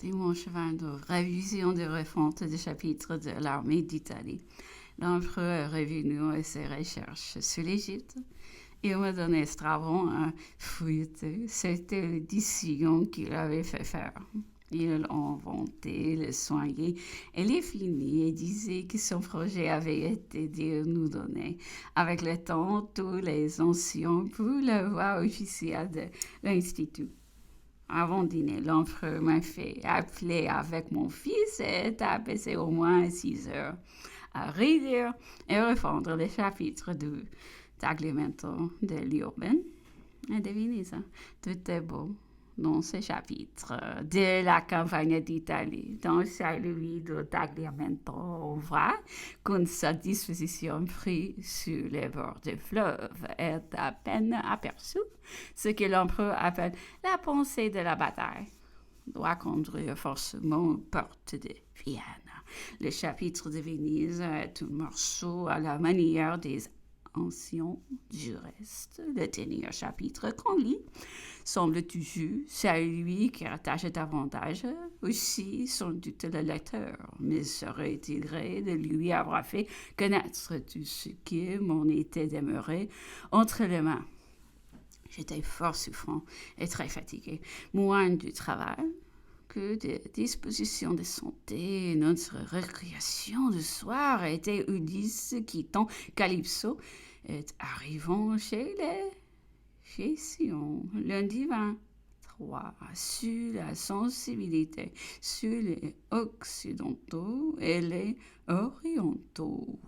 Dimanche 22, révision de refonte des chapitres de l'armée d'Italie. L'empereur est revenu à ses recherches sur l'Égypte. Il m'a donné Strabon à fouilleter. C'était l'édition qu'il avait fait faire. Il l'a inventé, le soigné et les fini et disait que son projet avait été de nous donner, avec le temps, tous les anciens pour la voie officielle de l'Institut. Avant dîner, l'empereur m'a fait appeler avec mon fils et a passé au moins 6 heures à relire et refondre les chapitres du Tagliamento de Lioben. Et devinez ça, tout est beau dans ces chapitres de la campagne d'Italie. Dans celui de Tagliamento, on voit qu'une sa disposition prise sur les bords du fleuve est à peine aperçue, ce que l'empereur appelle la pensée de la bataille doit conduire forcément aux portes de Vienne. Le chapitre de Venise est un morceau à la manière des anciens du reste. Le dernier chapitre qu'on lit semble toujours celui qui attache davantage aussi sans doute le lecteur, mais serait-il gré de lui avoir fait connaître tout ce qui m'en était demeuré entre les mains. J'étais fort souffrant et très fatigué, moins du travail que des dispositions de santé. Notre récréation du soir était Ulysse quittant Calypso et arrivant chez les Sion, lundi 23, sur la sensibilité, sur les occidentaux et les orientaux.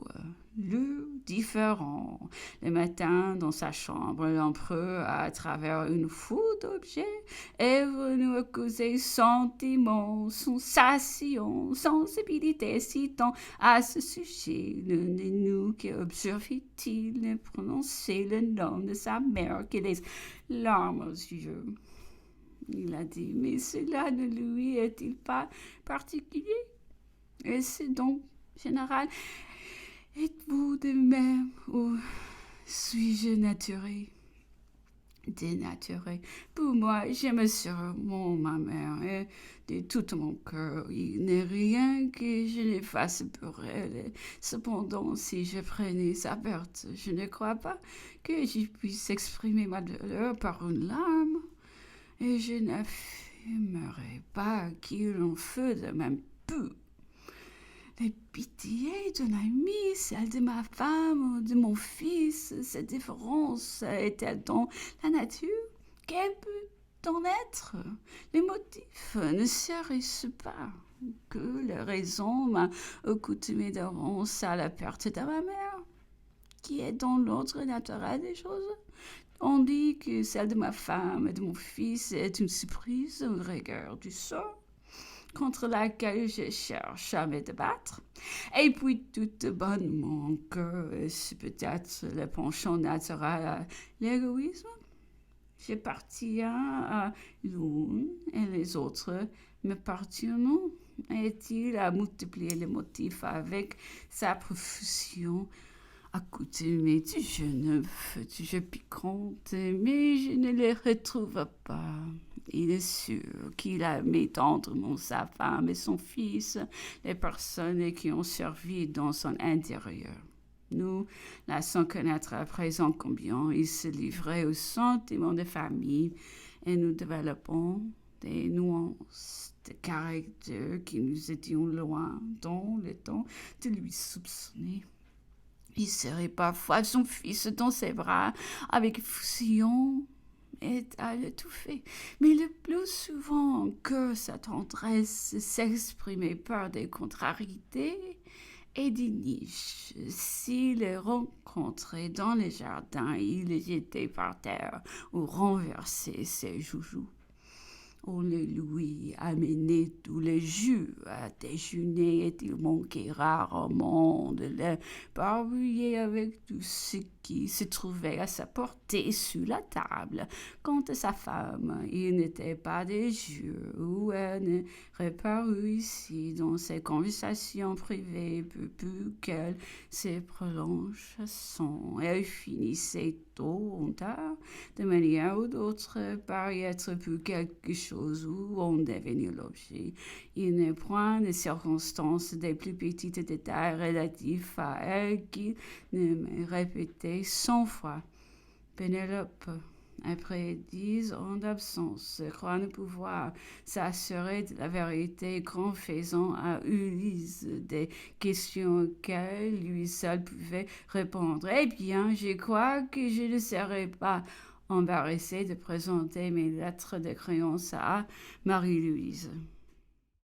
Le différent. Le matin, dans sa chambre, l'empereur, à travers une foule d'objets, est venu accuser sentiments, sensations, sensibilité, citant à ce sujet l'un de nous qui observait-il prononcer le nom de sa mère qui les larmes aux yeux. Il a dit, mais cela ne lui est-il pas particulier? Et c'est donc général. Êtes-vous de même ou suis-je naturé? Dénaturé. Pour moi, j'aime sûrement ma mère et de tout mon cœur. Il n'est rien que je ne fasse pour elle. Cependant, si je prenais sa perte, je ne crois pas que je puisse exprimer ma douleur par une larme. Et je n'affirmerai pas qu'il en fut de même peu. Les pitiés d'un ami, celle de ma femme ou de mon fils, cette différence est-elle dans la nature? Quel peut en être? Les motifs ne serait-ce pas que la raison m'a accoutumé d'avance à la perte de ma mère, qui est dans l'ordre naturel des choses? On dit que celle de ma femme et de mon fils est une surprise, une rigueur du sort contre laquelle je cherche à me débattre. Et puis, toute bonnement que c'est peut-être le penchant naturel à l'égoïsme. J'appartiens à l'une et les autres m'appartiennent. Est-il à multiplier les motifs avec sa profusion accoutumée du jeune feu, du jeu piquante, mais je ne les retrouve pas. Il est sûr qu'il a aimé tendrement sa femme et son fils, les personnes qui ont servi dans son intérieur. Nous laissons connaître à présent combien il se livrait aux sentiments de famille et nous développons des nuances de caractère qui nous étions loin dans le temps de lui soupçonner. Il serrait parfois son fils dans ses bras avec effusion et à l'étouffer. Mais le plus souvent que sa tendresse s'exprimait par des contrariétés et des niches. S'il les rencontrait dans les jardins, il les jetait par terre ou renversait ses joujoux. On les lui amenait tous les jours à déjeuner et il manquait rarement de les barbouiller avec tout ce qui se trouvait à sa portée sous la table. Quant à sa femme, il n'était pas des jours où elle ne reparut ici dans ses conversations privées plus qu'elle se prolongeaient. Elle finissait tôt ou tard, de manière ou d'autre, par y être pour quelque chose où on devenait l'objet. Il n'est point de circonstances des plus petits détails relatifs à elle qui ne me répétait 100 fois. Pénélope, après 10 ans d'absence, croit ne pouvoir s'assurer de la vérité, confessant à Ulysse des questions auxquelles lui seul pouvait répondre. Eh bien, je crois que je ne serai pas embarrassée de présenter mes lettres de créance à Marie-Louise.